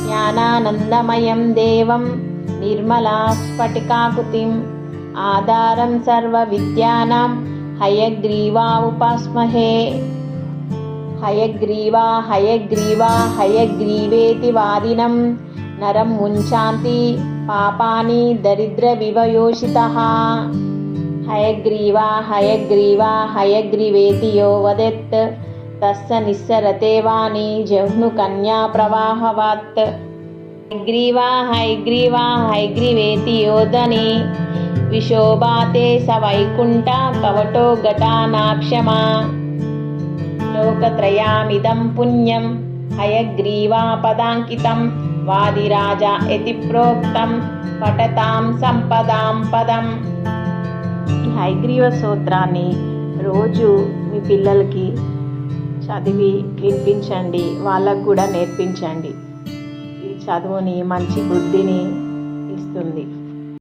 జ్ఞానానందమయం దేవం నిర్మలా స్ఫటికాకృతిం ఆధారం సర్వ విద్యానాం హయగ్రీవా ఉపాస్మహే. హయగ్రీవా హయగ్రీవా హయగ్రీవేతి వాదినం నరం ముంచాంతి పాపాని దరిద్ర వివయోషితః. హయగ్రీవా హయగ్రీవా హయగ్రీవేతి యో వదెత్ తస్య నిస్సరతే వాణి జహ్ను కన్యా ప్రవాహవత్. హయగ్రీవా హయగ్రీవా హయగ్రీవేతి యోధని విశోభాతే స వైకుంఠ కవటో ఘటానాక్షమా. లోకత్రయామిదం పుణ్యం హయగ్రీవా పదాంకితం వాదిరాజా ఇతి ప్రోక్తం పఠతాం సంపదాం పదం. ఈ హయగ్రీవ స్తోత్రాన్ని రోజు మీ పిల్లలకి చదివి వినిపించండి, వాళ్ళకు కూడా నేర్పించండి. ఈ చదువుని మంచి బుద్ధిని ఇస్తుంది.